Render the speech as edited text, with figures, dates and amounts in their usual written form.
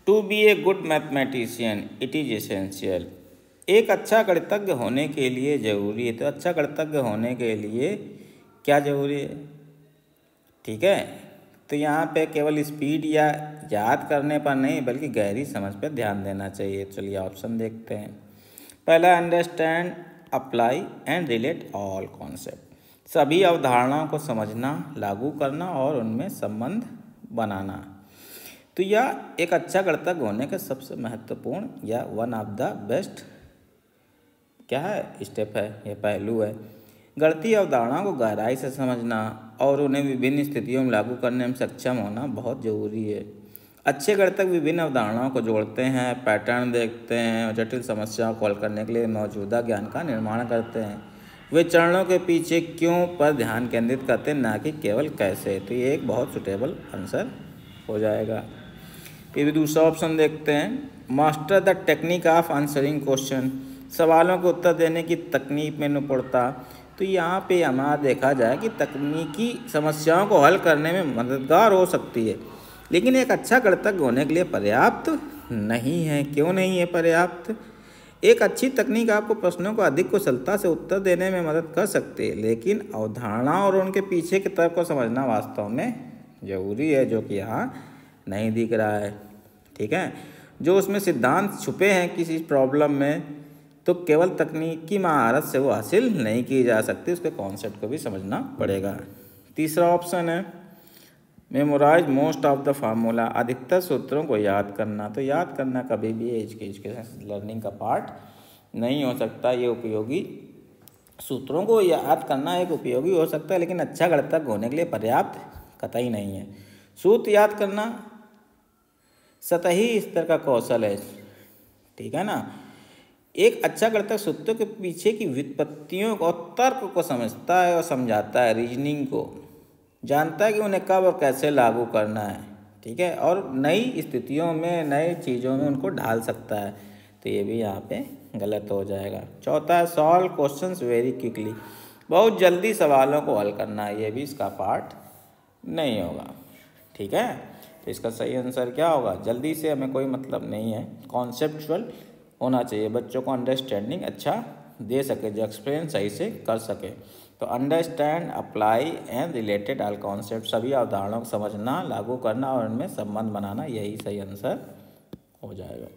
To be a good mathematician it is essential. एक अच्छा गणितज्ञ होने के लिए ज़रूरी है। तो अच्छा गणितज्ञ होने के लिए क्या ज़रूरी है? ठीक है, तो यहाँ पे केवल स्पीड या याद करने पर नहीं बल्कि गहरी समझ पर ध्यान देना चाहिए। चलिए ऑप्शन देखते हैं। पहला, understand, apply and relate all concept. सभी अवधारणाओं को समझना, लागू करना और उनमें संबंध बनाना। तो यह एक अच्छा गणितज्ञ होने का सबसे महत्वपूर्ण या वन ऑफ द बेस्ट क्या है स्टेप है, यह पहलू है। गणितीय अवधारणाओं को गहराई से समझना और उन्हें विभिन्न स्थितियों में लागू करने में सक्षम होना बहुत ज़रूरी है। अच्छे गणितज्ञ विभिन्न अवधारणाओं को जोड़ते हैं, पैटर्न देखते हैं और जटिल समस्याओं को हल करने के लिए मौजूदा ज्ञान का निर्माण करते हैं। वे चरणों के पीछे क्यों पर ध्यान केंद्रित करते हैं, ना कि केवल कैसे। तो ये एक बहुत सुटेबल आंसर हो जाएगा। फिर भी दूसरा ऑप्शन देखते हैं। Master the technique of answering question. सवालों को उत्तर देने की तकनीक में निपुणता। तो यहाँ पे हमारा देखा जाए कि तकनीकी समस्याओं को हल करने में मददगार हो सकती है, लेकिन एक अच्छा गणितज्ञ होने के लिए पर्याप्त नहीं है। क्यों नहीं है पर्याप्त? एक अच्छी तकनीक आपको प्रश्नों को अधिक कुशलता से उत्तर देने में मदद कर सकती है, लेकिन अवधारणा और उनके पीछे के तर्क को समझना वास्तव में ज़रूरी है, जो कि यहाँ नहीं दिख रहा है। ठीक है, जो उसमें सिद्धांत छुपे हैं किसी प्रॉब्लम में, तो केवल तकनीकी महारत से वो हासिल नहीं की जा सकती, उसके कॉन्सेप्ट को भी समझना पड़ेगा। तीसरा ऑप्शन है memorise most of the formula. अधिकतर सूत्रों को याद करना। तो याद करना कभी भी एजुकेशन लर्निंग का पार्ट नहीं हो सकता। ये उपयोगी सूत्रों को याद करना एक उपयोगी हो सकता है, लेकिन अच्छा गणितज्ञ होने के लिए पर्याप्त कतई नहीं है। सूत्र याद करना सतही स्तर का कौशल है। ठीक है ना। एक अच्छा गणितज्ञ सूत्रों के पीछे की व्युत्पत्तियों और तर्क को समझता है और समझाता है, रीजनिंग को जानता है कि उन्हें कब और कैसे लागू करना है। ठीक है, और नई स्थितियों में, नई चीज़ों में उनको ढाल सकता है। तो ये भी यहाँ पे गलत हो जाएगा। चौथा है सॉल्व क्वेश्चंस वेरी क्विकली। बहुत जल्दी सवालों को हल करना है, ये भी इसका पार्ट नहीं होगा। ठीक है, तो इसका सही आंसर क्या होगा? जल्दी से हमें कोई मतलब नहीं है, कॉन्सेप्चुअल होना चाहिए, बच्चों को अंडरस्टैंडिंग अच्छा दे सके, जो एक्सप्लेन सही से कर सके। तो understand, apply and related all concept. सभी अवधारणाओं को समझना, लागू करना और उनमें संबंध बनाना, यही सही आंसर हो जाएगा।